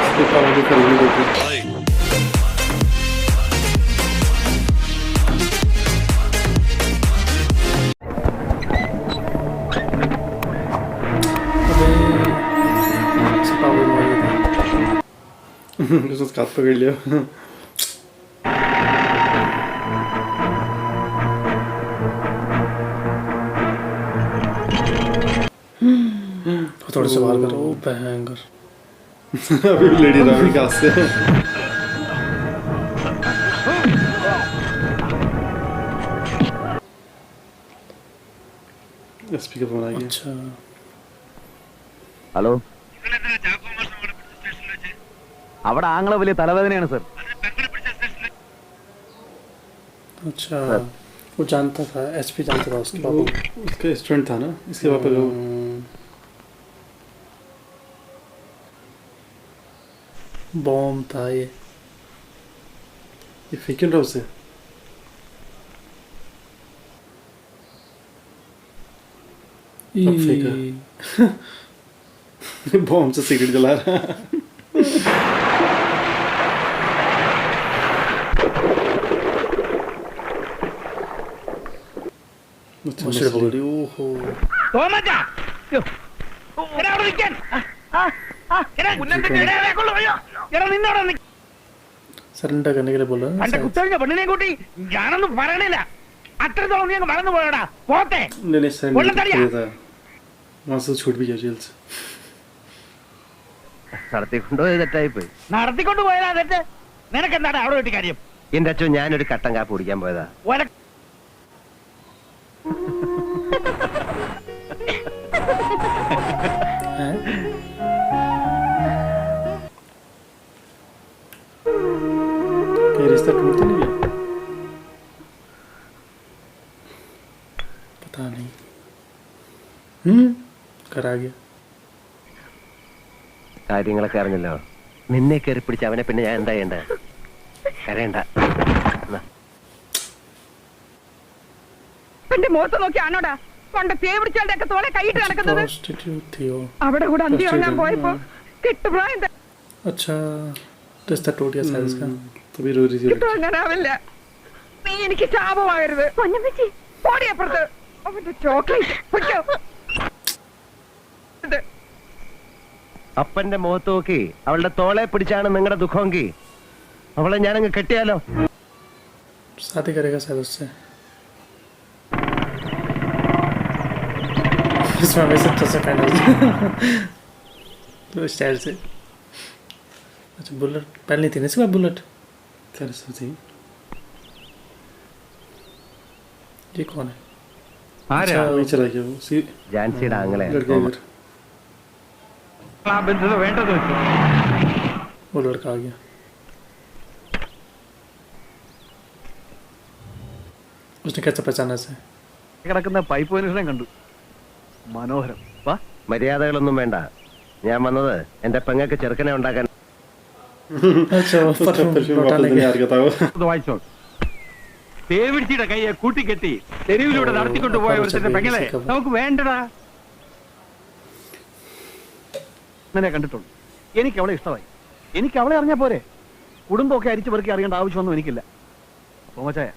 इसके पावर भी करनी देती उसने हाथ पकड़ लिया थोड़ा सा बाहर करो भयंकर अभी भी लेडी रावण के हाथ से एसपी का फोन आ गया अच्छा ഹലോ അവിടെ ആങ്ങളെ വലിയ തലവേദനയാണ് സർ अच्छा वो जानता था एसपी जानता था उसके बाबू उसका स्टूडेंट था ना इसके पापा को बॉम्ब था ये फेंक रहा उसे अब फेंका बॉम्ब से सिगरेट जला रहा मछली पकड़ी ओहो सरेंडर करने के लिए बोला പെണ്ണിനെ കൂട്ടി ഞാനൊന്നും പറയണില്ല അത്രത്തോളം നീ വളർന്നു പോയടാ പോത്തെ नहीं सर था वहाँ से छूट भी गया जेल से നടത്തിക്കൊണ്ടുപോയത് തെറ്റായിപ്പോയി. നടത്തിക്കൊണ്ട് പോയതാ തെറ്റ്. നിനക്ക് എന്താണ് അവിടെ വീട്ടിൽ കാര്യം? എന്റെ അച്ഛൻ ഞാനൊരു കട്ടൻ കാപ്പ് കുടിക്കാൻ പോയതാ. रिश्ता टूटता नहीं है पता नहीं करा गया കാര്യങ്ങളൊക്കെ അറിഞ്ഞല്ലോ. നിന്നെ കയറി പിടിച്ച് അവനെ പിന്നെ ഞാൻ എന്താ ചെയ്യണ്ട? കരയണ്ട. എന്റെ മുഖത്ത് നോക്കിയാണോടാ കൊണ്ട് തേ പിടിച്ചാളുടെ ഒക്കെ തോളെ കൈയിട്ട് നടക്കുന്നത്? അവിടെ കൂടെ അന്തി ഉറങ്ങാൻ പോയപ്പോ കിട്ടുപ്രായം अच्छा रिश्ता टूट गया शायद इसका तभी रो रही थी കിട്ടുവാങ്ങാനാവില്ല. നീ എനിക്ക് ശാപമാകരുത്. ഓടിയപ്പുറത്ത് അവന്റെ ചോക്ലേറ്റ് അപ്പന്റെ മുഖത്ത് നോക്കി അവളുടെ തോളെ പിടിച്ചാണ് നിങ്ങളുടെ ദുഃഖമെങ്കിൽ അവളെ ഞാനങ്ങ് കെട്ടിയാലോ? शादी करेगा शायद उससे इसमें हमेशा अच्छा कहना तो स्टाइल से अच्छा बुलेट पहले नहीं थी ना इसके बाद बुलेट कर थी ये कौन है अच्छा वही चला गया वो ജാൻസിയുടെ ആങ്ങളെ. लड़के घर വേണ്ടത് വെച്ചു. वो लड़का आ गया उसने कैसे पहचाना इसे കിടക്കുന്ന പൈപ്പ് മനുഷ്യനെ കണ്ടു. മനോഹരം. വാ മര്യാദകളൊന്നും വേണ്ട. ഞാൻ വന്നത് എന്റെ പെങ്ങൾക്ക് ചെറുക്കനെ ഉണ്ടാക്കാൻ. अच्छा परफ्यूम वापस नहीं आ रहा था वो വായിച്ചോ. തേവിടിച്ചിയുടെ കൈയെ കൂട്ടിക്കെട്ടി തെരുവിലൂടെ നടത്തിക്കൊണ്ടു പോയ ഒരുത്തിന്റെ പെങ്ങളെ നമുക്ക് വേണ്ടടാ. അങ്ങനെ കണ്ടിട്ടുള്ളൂ. എനിക്ക് അവളെ ഇഷ്ടമായി. എനിക്ക് അവളെ അറിഞ്ഞാ പോരെ. കുടുംബമൊക്കെ അരിച്ചു പെറുക്കി അറിയേണ്ട ആവശ്യമൊന്നും എനിക്കില്ല. തോമച്ചായ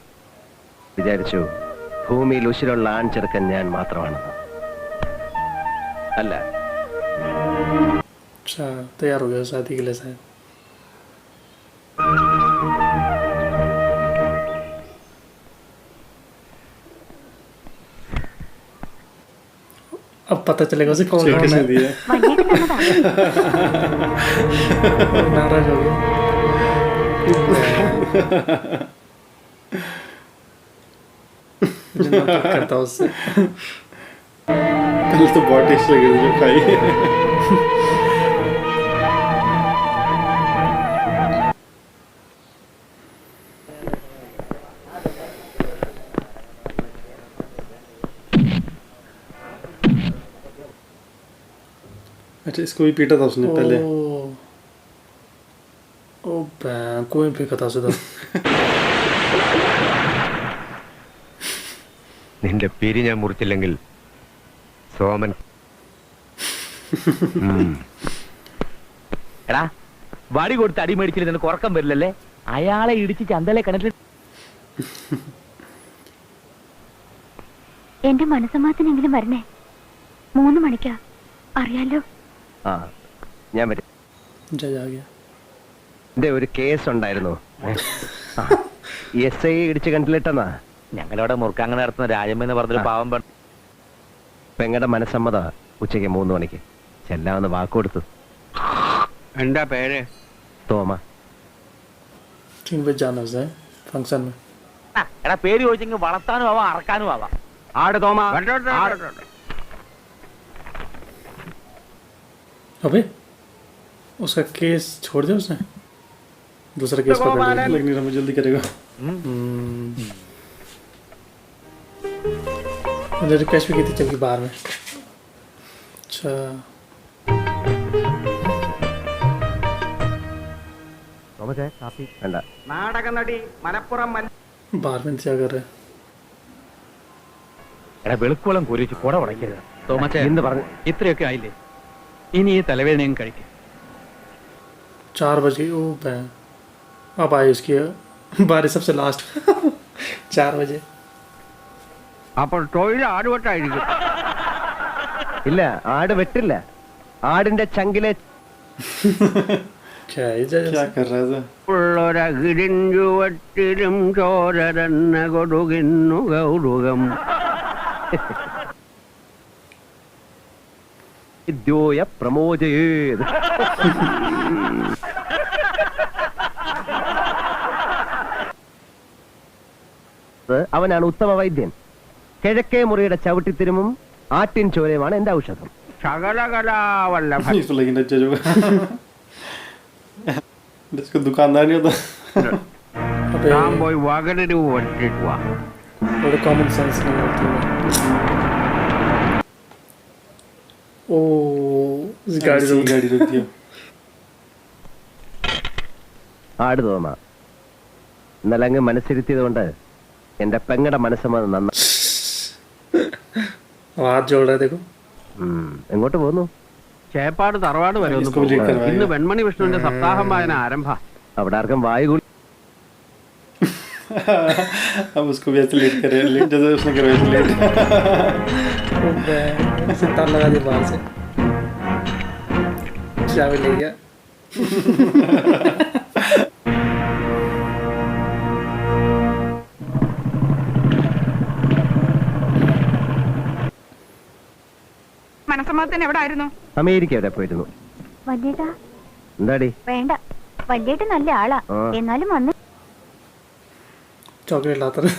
വിചാരിച്ചു ഭൂമിയിൽ ഉശിരുള്ള ആൺ ചെറുക്കൻ ഞാൻ മാത്രമാണ്. അല്ല, अच्छा तैयार हो गया शादी के लिए शायद अब पता चलेगा उसे कौन कौन है नाराज हो गया करता उससे पहले तो बहुत टेस्ट लगे थे जब खाई अच्छा इसको भी पीटा था उसने पहले ओ कोई फेंका था उसे നിന്റെ പിരി ഞാൻ മുറിച്ചില്ലെങ്കിൽ സോമൻ. എടാ വടി കൊടുത്ത് അടി മേടിച്ചില്ല നിനക്ക് ഉറക്കം വരില്ലല്ലേ? അയാളെ ഇടിച്ച് ചന്തലെ കിണറ്റിൽ. എന്റെ മനസ്സമാധാനെങ്കിലും വരണേ. 3 മണിക്കാ, അറിയാലോ. ആ ഞാൻ വരും. എന്റെ ഒരു കേസ് ഉണ്ടായിരുന്നു. SI ഇടിച്ച് കിണറ്റിലിട്ടെന്നാ. ഞങ്ങളവിടെ മുറുക്കാങ്ങനെ നടത്തുന്ന രാജമ്മ എന്ന് പറഞ്ഞൊരു പാവം പെങ്ങടെ മനസ്സമ്മത ഉച്ചയ്ക്ക് 3 മണിക്ക് ചെല്ലാമെന്ന് വാക്കുകൊടുത്തു. എന്താ പേര്? തോമ. 3 बजे जाना है फंक्शन में. എടാ പേര് ചോദിച്ചെങ്കിൽ വളർത്താനും ആവാം അറക്കാനും ആവാം. आड़ तोमा अबे उसका केस छोड़ दिया उसने, दूसरा केस पकड़ लिया, लेकिन हमें जल्दी करेगा. मुझे रिक्वेस्ट भी की थी चल बाहर में. अच्छा തോമസേ കാപ്പി വേണ്ട. നാടക നടി മലപ്പുറം बाहर में इंतजार कर रहे हैं. എടാ വെളുക്കുളം കുരിച്ച് കുട ഉടയ്ക്കരുത്. തോമച്ചേ, എന്ന് പറഞ്ഞു. ഇത്രയൊക്കെ ആയില്ലേ? ഇനി ഈ തലവേദനയും കഴിക്കും. 4 बज गई. ओ बैं अब आई उसकी बारी सबसे लास्ट. 4 बजे. അപ്പോൾ തൊഴിൽ ആടുവട്ടായിരിക്കും. ഇല്ല, ആട് വെട്ടില്ല. ആടിന്റെ ചങ്കിലെ क्या कर रहा है? ഉള്ളൊരകിടിഞ്ചുവട്ടിലും ചോരരന്ന കൊടുകിന്നു ഗൗരവം. വിദ്യോയ പ്രമോചയേത്. അവനാണ് ഉത്തമ വൈദ്യൻ. കിഴക്കേ മുറിയുടെ ചവിട്ടിത്തിരുമും ആട്ടിൻ ചോരയുമാണ് എന്റെ ഔഷധം. സകലകലാവല്ലഭ. इसको लेकिन अच्छा जो इसको दुकानदार नहीं होता. अबे താൻ പോയി വകടരു വട്ടിട്ട് വാ. थोड़ा कॉमन सेंस नहीं होती है. ओ इस गाड़ी रुक दिया. ആട് തോമ ഇന്നലെ അങ്ങ് മനസ്സിരുത്തിയത് കൊണ്ട് എന്റെ പെങ്ങടെ മനസ്സമ്മതം നന്ന. हाथ जोड़ रहा है देखो. എങ്ങോട്ട് പോന്നു? ചേപ്പാട് തറവാട് വരെ ഒന്ന് इसको भी लेकर പോകും. ഇന്ന് വെൺമണി വിഷ്ണുവിന്റെ സപ്താഹം വായന ആരംഭ. അവിടെ ആർക്കും വായു കൂടി. हम उसको भी ऐसे लेट करें, जैसे उसने करा वैसे लेट. सितार लगा दिया बाहर से, चाबी ले गया. മനസ്സമ്മതത്തിന് എവിടെ ആയിരുന്നു? അമേരിക്ക എവിടെ പോയിരുന്നു? വല്യേട്ടാ എന്താടി? വേണ്ട, വല്യേട്ട നല്ല ആളാ, എന്നാലും വന്ന് चॉकलेट लाता रहा.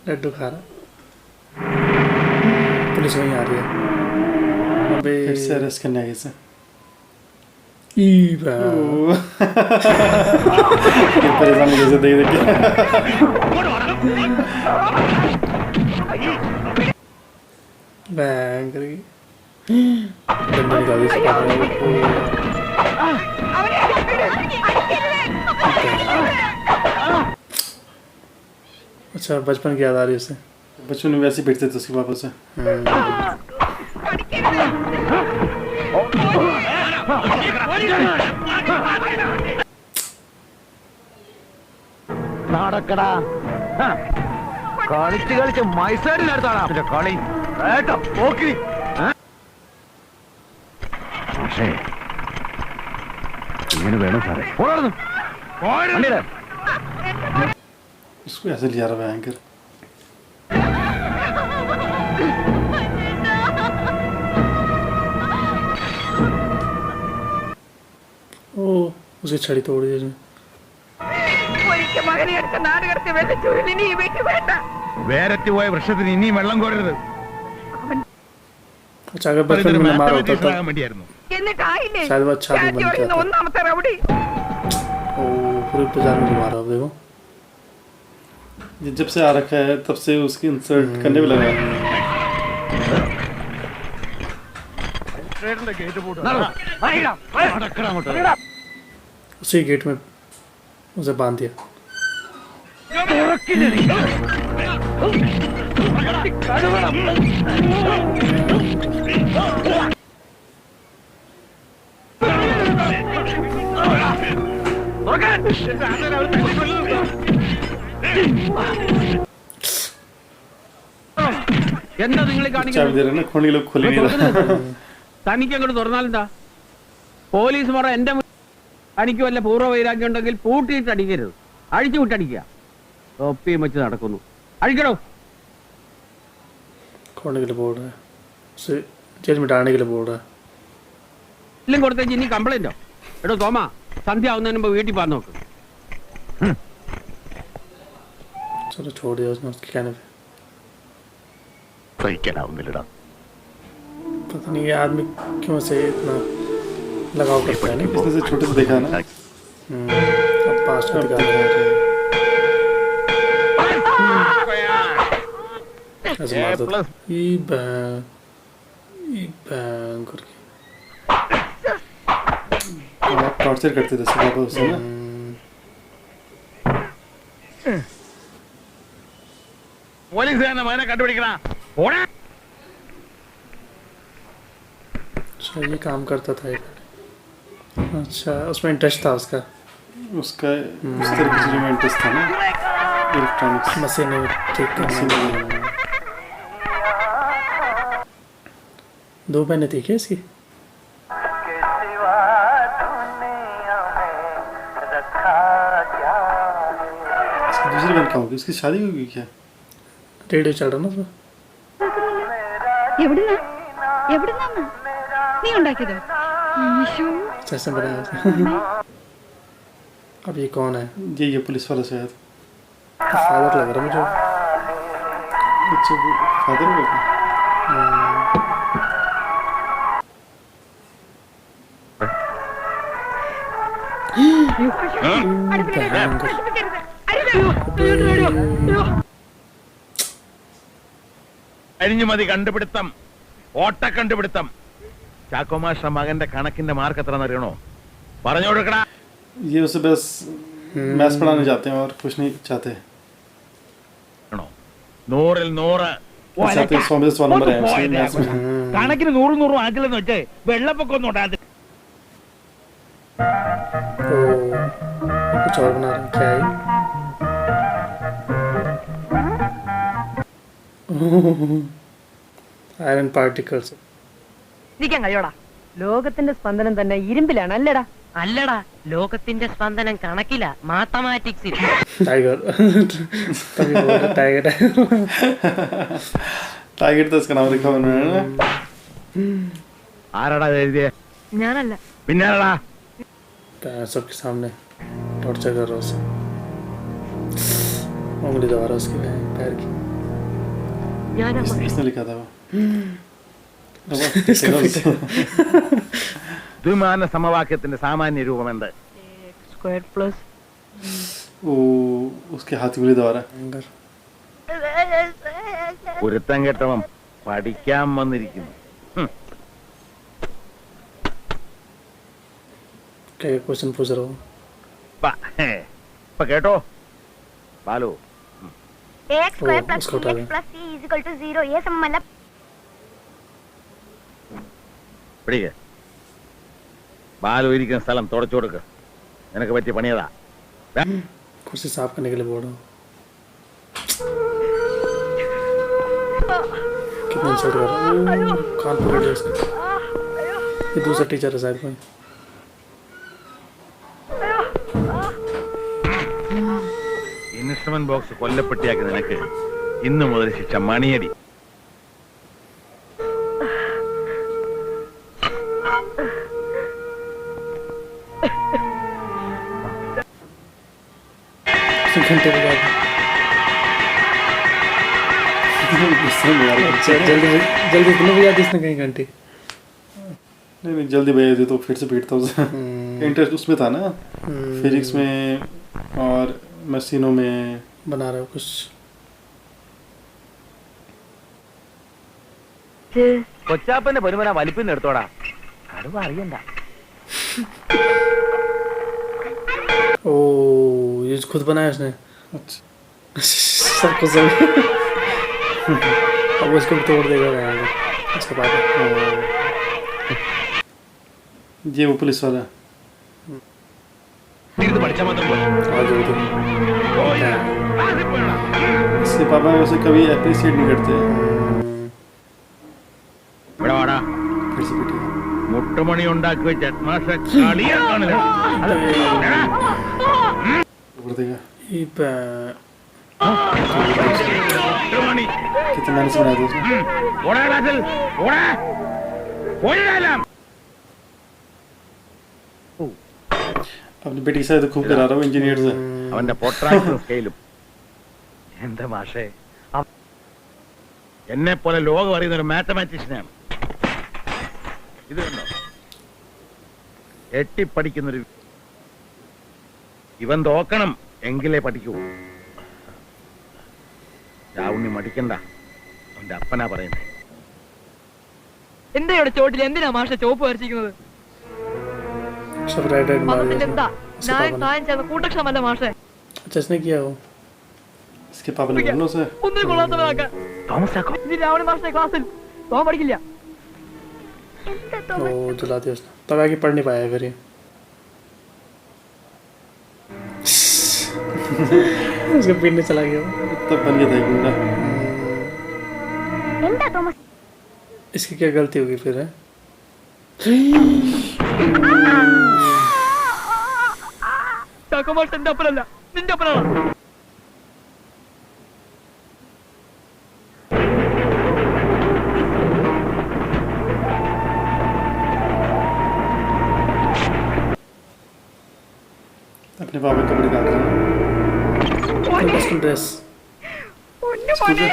लड्डू खा रहा. पुलिस वहीं आ रही है. अबे फिर से अरेस्ट करने आई इसे. ई बा ये परेशान कैसे देख देख के. बैंग करी बंदा निकाल दिया. अच्छा बचपन की याद आ रही है उसे. बचपन में वैसे ही पिटते थे उसके पापा से. നടക്കടാ കളിച്ച് കളിച്ച് മൈസൂരിനടുത്താണ് കളി. പോക്കി ഇങ്ങനെ വേണം സാറേ. उसको ऐसे लिया रहा बैंकर. ओ उसकी छड़ी तोड़ दी उसने. ഒരിക്കൽ മകനെ എടുത്ത നാട് കടത്തി വെള്ളിച്ചു. ഇനി ഈ വീട്ടിൽ വേണ്ട. വേരറ്റ് പോയ വൃക്ഷത്തിന് ഇനിയും വെള്ളം കോരരുത്. अच्छा अगर बचपन में मारा होता था വേണ്ടിയായിരുന്നു. എന്നിട്ടായില്ലേ शायद वो अच्छा आदमी बन രാജ്യം जाता. ഒന്നാമത്തെ റൗഡി. ओ पूरे बाजार में मारा अब देखो. जब से आ रखा है तब से उसकी इंसल्ट करने भी लगा है. उसी गेट में उसे बांध दिया. എന്താ നിങ്ങൾ चाबी दे रहे हैं ना, खोलने के लिए खोल ही नहीं रहा। തനിക്ക് അങ്ങോട്ട് തുറന്നാലെന്താ? പോലീസ് പറ എന്റെ തനിക്ക് വല്ല പൂർവ്വ വൈരാഗ്യം ഉണ്ടെങ്കിൽ പൂട്ടിയിട്ട് അടിക്കരുത്, അഴിച്ചു വിട്ടടിക്കുക. തൊപ്പിയും വെച്ച് നടക്കുന്നു. അഴിക്കടോ. खोलने के लिए बोल रहा है, उसे जेल में डालने के लिए बोल रहा है। എല്ലാം കൊടുത്തേച്ച് ഇനി കംപ്ലൈന്റോ? എടോ തോമ, സന്ധ്യ ആവുന്നതിന് മുമ്പ് വീട്ടിൽ പോകാൻ നോക്ക്. चलो छोड़ दिया उसने उसके कहने पे। സഹിക്കാനാവുന്നില്ലടാ. पता नहीं ये आदमी क्यों से इतना लगाव करता है ना। इसने से छोटे से देखा ना, अब पास का दिखा रहा है ऐसे मारता था। ई बैंग करके टॉर्चर करते थे सब उसे ना। പോലീസ് മോനെ കണ്ടുപിടിക്കണ. अच्छा ये काम करता था ये। अच्छा उसमें इंटरेस्ट था उसका, उसका उस तरह की चीजों में इंटरेस्ट था ना, इलेक्ट्रॉनिक्स मशीन ठीक करने में। दो बहनें थी क्या इसकी? इसकी दूसरी बहन कहाँ होगी? उसकी शादी होगी क्या? रेडियो चल रहा ना उसमें। എവിടുന്നാ എവിടുന്നാ നീ ഉണ്ടാക്കിയതോ? ഈശോ. जैसे बनाया था। अब ये कौन है? ये पुलिस वाला शायद। फादर लग रहा मुझे। अच्छा वो फादर होगा। അഴിഞ്ഞുമതി കണ്ടുപിടുത്തം, ഓട്ട കണ്ടുപിടുത്തം. ചാക്കോമാഷ മകന്റെ കണക്കിന്റെ മാർക്ക് എത്ര അറിയണോ? പറഞ്ഞു കൊടുക്കടാ. ये उसे बस मैथ्स पढ़ाने जाते हैं और कुछ नहीं चाहते। 100-ൽ 100. चाहते 100 में 100 नंबर है उसके मैथ्स में। കണക്കിന് 100 ആക്കില്ലെന്ന് വെച്ചേ വെള്ളപ്പൊക്കം ഒന്നും ഉണ്ടാകത്തില്ല. ओ कुछ और बना रहा है क्या है? Iron particles. ഇരിക്കാൻ കഴിയോടാ? ലോകത്തിന്റെ സ്പന്ദനം തന്നെ ഇരുമ്പിലാണ് അല്ലേടാ? അല്ലടാ, ലോകത്തിന്റെ സ്പന്ദനം കണക്കില, മാത്തമാറ്റിക്സിൽ. टाइगर तभी बोल रहा टाइगर। टाइगर तो इसका नाम लिखा हुआ है ना। ആരാടാ ഇത് എഴുതിയേ? ഞാനല്ല. പിന്നാരടാ? सबके सामने टॉर्चर कर रहा उसे, उंगली दबा रहा उसकी पैर की। इसने लिखा था वो। ദ്വിമാന സമവാക്യത്തിന്റെ സാമാന്യ രൂപം എന്ത്? സ്ക്വയർ പ്ലസ് वो उसके हाथ की उंगली दबा रहा है। കുരുത്തം കെട്ടവൻ പഠിക്കാൻ വന്നിരിക്കുന്നു. क्या क्वेश्चन पूछ रहा हूँ? ഇപ്പൊ കേട്ടോ ബാലു? x square plus उसको उठा 3x plus c is equal to 0 ये सब मतलब പിടിക്ക്. ബാലു ഇരിക്കുന്ന സ്ഥലം തുടച്ചു കൊടുക്ക്. നിനക്ക് പറ്റിയ പണിയതാ. कुर्सी साफ करने के लिए बोल रहा हूँ। कितना इंसल्ट कर रहा हूँ। कान पकड़ लिया इसका। ये दूसरा टीचर है शायद कोई। ഇൻസ്ട്രുമെന്റ് ബോക്സ് കൊല്ലപ്പെട്ടിയാക്കി നിനക്ക് ഇന്നു മുതൽ ശിക്ഷ മണിയടി. घंटे में जाके जल्दी जल्दी इतने भी याद इसने कहीं घंटे। नहीं जल्दी भेज दे तो फिर से पीटता उसे। इंटरेस्ट उसमें था ना, फिजिक्स में और मशीनों में। बना रहा है कुछ। കൊച്ചാപ്പന്റെ പൊരുമന വലിപ്പം എടുത്തോടാ, കടുവ അറിയണ്ട. ओ ये खुद बनाया उसने। अच्छा सबको सब अब उसको भी तोड़ देगा यार इसके बाद। ये वो पुलिस वाला ഇരുന്ന് പഠിച്ചാൽ മാത്രം പോരെ. आगे उधर പോയാ, ക്ലാസ്സിൽ പോയടാ. इसके पापा वैसे कभी अप्रिशिएट नहीं करते। ഇവിടെ വാടാ. फिर से पीटेगा। മുട്ടുമണി ഉണ്ടാക്കി വെച്ച ഹെഡ്മാസ്റ്റർ കളിയാക്കാണില്ല. അത് എടാ. तोड़ देगा। ये पे മുട്ടുമണി. कितना मैंने सुना था उसने। ഓടാ ക്ലാസ്സിൽ. ഓടാ. പോയിടാലാം. अपनी बेटी से तो खूब करा रहा हूँ इंजीनियर से। അവന്റെ പൊട്രാക്ടറും സ്കെയിലും എന്റെ മാഷേ എന്നെ പോലെ ലോകം അറിയുന്ന ഒരു മാത്തമാറ്റീഷ്യനാണ്. ഇത് കണ്ടോ, എട്ടിപ്പടിക്കുന്നൊരു ഇവൻ തോക്കണം എങ്കിലേ പഠിക്കൂ. രാവുണ്ണി മടിക്കണ്ട, അവന്റെ അപ്പനാ പറയുന്നത്. എന്താ ഇവിടെ ചോട്ടിൽ എന്തിനാ മാഷ ചോപ്പ് വരച്ചിരിക്കുന്നത്? सब रेड रेड मार മതത്തിന്റെ എന്താ इसके ഞാൻ पापा ने। താൻ ചെയ്ത കൂട്ടക്ഷമല്ല മാഷെ. अच्छा इसने किया वो इसके पापा ने बोला उसे। ഒന്നിനും കൊള്ളാത്തവനാക്കാൻ തോമസ് ചാക്കോ ഇനി രാവണ മാഷിന്റെ ക്ലാസ്സിൽ തോൻ പഠിക്കില്ല. എന്താ वो തോമസ് जला दिया उसने तब आगे पढ़ नहीं पाया फिर ये उसके पीने चला गया वो। तब बन गया था एक गुंडा। എന്താ തോമസ് इसकी क्या गलती होगी फिर है? ചാക്കോ മാഷ് എന്റെ അപ്പനല്ല നിന്റെ അപ്പനാണ്. अपने पापा के कपड़े काट रहे हैं। स्कूल ड्रेस പൊന്നു മോനെ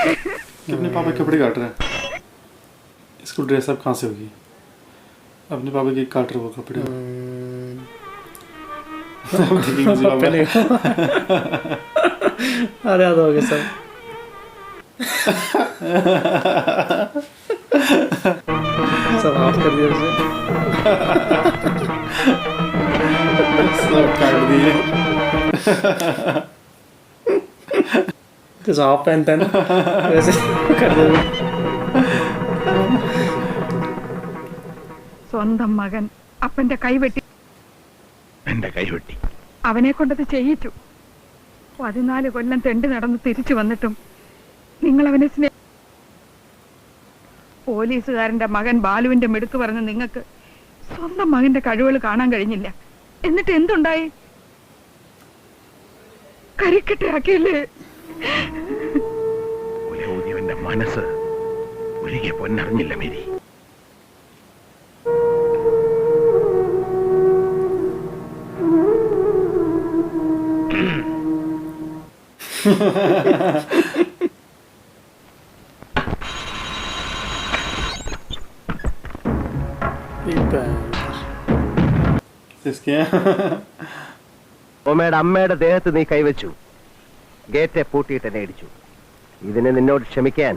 अपने पापा के कपड़े काट रहे हैं। इसको ड्रेस अब कहाँ से होगी? अपने पापा के काट रहे वो कपड़े। अब देखेंगे इसी पापा। पहले अरे याद हो गया सब सब हाथ कर दिया उसे सब काट दिए। जैसे आप पहनते हैं ना वैसे कर दिया। സ്വന്തം മകൻ അപ്പന്റെ കൈവെട്ടി എന്റെ കൈവെട്ടി. അവനെ കൊണ്ടത് ചെയ്യിച്ചു. 14 കൊല്ലം തെണ്ടി നടന്ന് തിരിച്ചു വന്നിട്ടും നിങ്ങൾ അവനെ പോലീസുകാരന്റെ മകൻ ബാലുവിന്റെ മിടുക്ക് പറഞ്ഞ നിങ്ങൾക്ക് സ്വന്തം മകന്റെ കഴിവുകൾ കാണാൻ കഴിഞ്ഞില്ല. എന്നിട്ട് എന്തുണ്ടായി? കരിക്കട്ടയാക്കിയല്ലേ? ഊതിയവന്റെ മനസ്സ് ഒരികെ പൊന്നറിഞ്ഞില്ല മേരി. इसके ഓമയുടെ അമ്മയുടെ ദേഹത്ത് നീ കൈവച്ചു, ഗേറ്റെ പൂട്ടിയിട്ട് എന്നെ ഇടിച്ചു. ഇതിന് നിന്നോട് ക്ഷമിക്കാൻ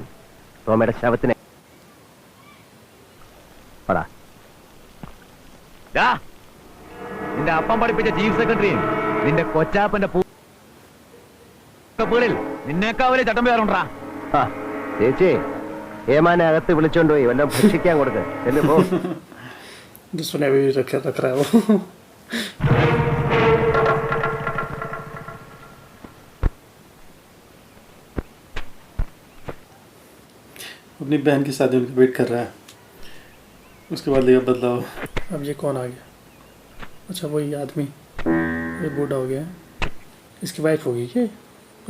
ഓമയുടെ ശവത്തിനെ പടാ. നിന്റെ അപ്പം പഠിപ്പിച്ച ചീഫ് സെക്രട്ടറിയും നിന്റെ കൊച്ചാപ്പന്റെ പൂളിൽ നിന്നേക്കാവലെ ചട്ടം പേരുണ്ടാ. ആ ചേച്ചി, ഏമാനെ അകത്ത് വിളിച്ചോണ്ടുപോയി വല്ലതും ഭക്ഷിക്കാൻ കൊടുക്ക്. ചെല്ലു പോ. जिसने अभी रख रहा है वो अपनी बहन की शादी उनका वेट कर रहा है। उसके बाद लेगा बदलाव। अब ये कौन आ गया? अच्छा वही आदमी, ये बूढ़ा हो गया है। इसकी वाइफ होगी क्या?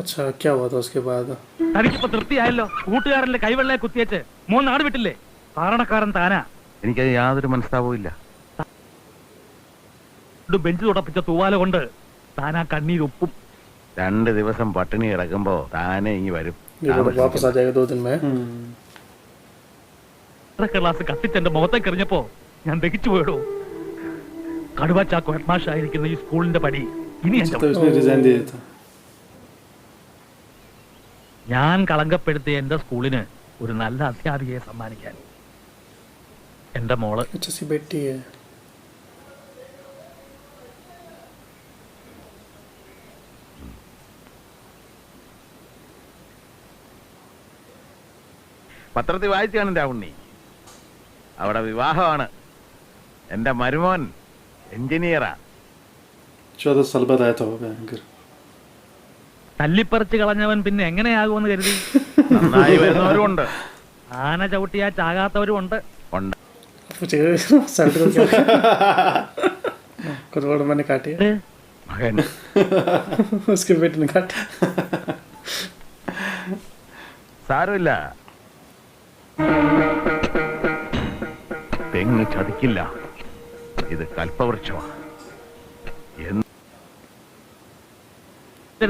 अच्छा क्या हुआ था उसके बाद? തനിക്കിപ്പോ തൃപ്തിയായല്ലോ. കൂട്ടുകാരന്റെ കൈവെള്ളയെ കുത്തിയേച്ച് നാട് വിട്ടില്ലേ? കാരണക്കാരൻ താനാ. എനിക്കത് യാതൊരു മനസ്താപവും ഇല്ല. ബെഞ്ച് തുടപ്പിച്ച തൂവാല കൊണ്ട് താനാ കണ്ണീരൊപ്പും. 2 ദിവസം പട്ടിണി കിടക്കുമ്പോ താനെ ഇങ്ങി വരും. ये वापस आ जाएगा 2 दिन में। ക്ലാസ് കത്തിച്ചെന്റെ മുഖത്തേക്ക് എറിഞ്ഞപ്പോ ഞാൻ ദഹിച്ചു പോയിടോ. കടുവ ചാക്കോ ഹെഡ്മാഷ് ആയിരിക്കുന്ന ഈ സ്കൂളിന്റെ പടി ഇനി എന്റെ तो उसने रिजाइन दे दिया था। ഞാൻ കളങ്കപ്പെടുത്തിയ എന്റെ സ്കൂളിന് ഒരു നല്ല അധ്യാപികയെ സമ്മാനിക്കാൻ എന്റെ മോള്. अच्छा सी बेटी है। പത്രത്തിൽ വായിച്ചു കാണും രാവുണ്ണി. അവിടെ വിവാഹമാണ്. എന്റെ മരുമോൻ എഞ്ചിനീയറാ. 14 साल बाद आया था वो भयंकर. തല്ലിപ്പറിച്ച് കളഞ്ഞവൻ പിന്നെ എങ്ങനെയാകുമെന്ന് കരുതി. നന്നായി വരുന്നവരും ഉണ്ട്, ആന ചവിട്ടിയാ ചാകാത്തവരും ഉണ്ട്. ഉണ്ട്. शर्ट को क्या खुद बड़ा मैंने काटी है മകൻ उसके बेटे ने काटी. സാരമില്ല, തെങ്ങ് ചതിക്കില്ല. ഇത് കൽപ്പവൃക്ഷമാണ്.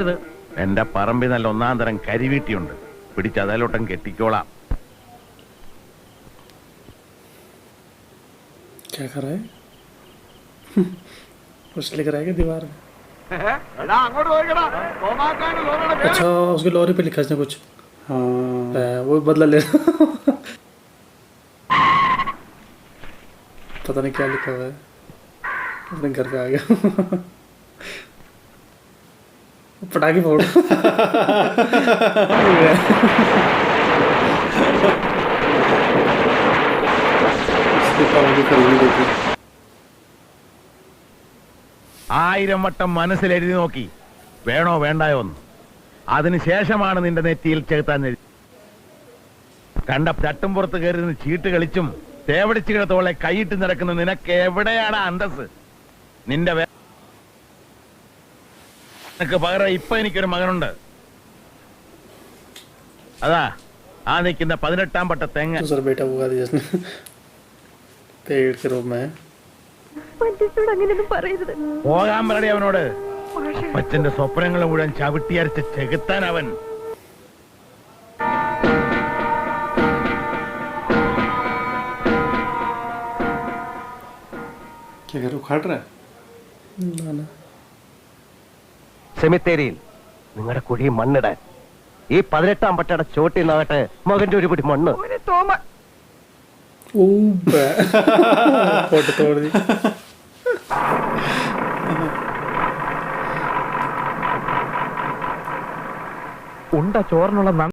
രുത്. എന്റെ പറമ്പിൽ നല്ല ഒന്നാം തരം കരിവീട്ടിയുണ്ട്. പിടിച്ച് അതിലോട്ടം കെട്ടിക്കോളാം. क्या कर रहा है कुछ लिख रहा है क्या दीवार में. अच्छा उसकी लॉरी पे लिखा इसने कुछ. हाँ वो बदला ले पता नहीं क्या लिखा हुआ है. अपने घर पे आ गया. पटाखे फोड़. ആയിരം വട്ടം മനസ്സിൽ എഴുതി നോക്കി വേണോ വേണ്ടായോ എന്ന്. അതിനുശേഷമാണ് നിന്റെ നെറ്റിയിൽ ചേർത്താൻ എഴുതി. കണ്ട ചട്ടുംപുറത്ത് കയറി നിന്ന് ചീട്ട് കളിച്ചും തേവടിച്ചു കിടത്തോളെ കൈയിട്ട് നടക്കുന്ന നിനക്ക് എവിടെയാണ് അന്തസ്? നിന്റെ നിനക്ക് പകരം ഇപ്പൊ എനിക്കൊരു മകനുണ്ട്. അതാ ആ നിൽക്കുന്ന 18-ാം പട്ട തെങ്ങ്. दूसरा बेटा हुआ जिसने पेड़ के रूप में. മനുഷ്യനോട് അങ്ങനെയൊന്നും പറയരുത്. പോകാൻ പറയടി അവനോട്. മാഷേ, അച്ഛന്റെ സ്വപ്നങ്ങൾ മുഴുവൻ ചവിട്ടിയരച്ച് ചെകുത്താൻ അവൻ. क्या घर उखाड़ रहा है? ना ना സെമിത്തേരിയിൽ നിങ്ങളുടെ കുഴി മണ്ണിടാൻ ഈ 18-ാം പട്ടയുടെ ചോട്ടിൽ നിന്നാകട്ടെ മകന്റെ ഒരു പിടി മണ്ണ്. ഒരു തോമ फोटो तोड़ दी. ഉണ്ട ചോറിനുള്ള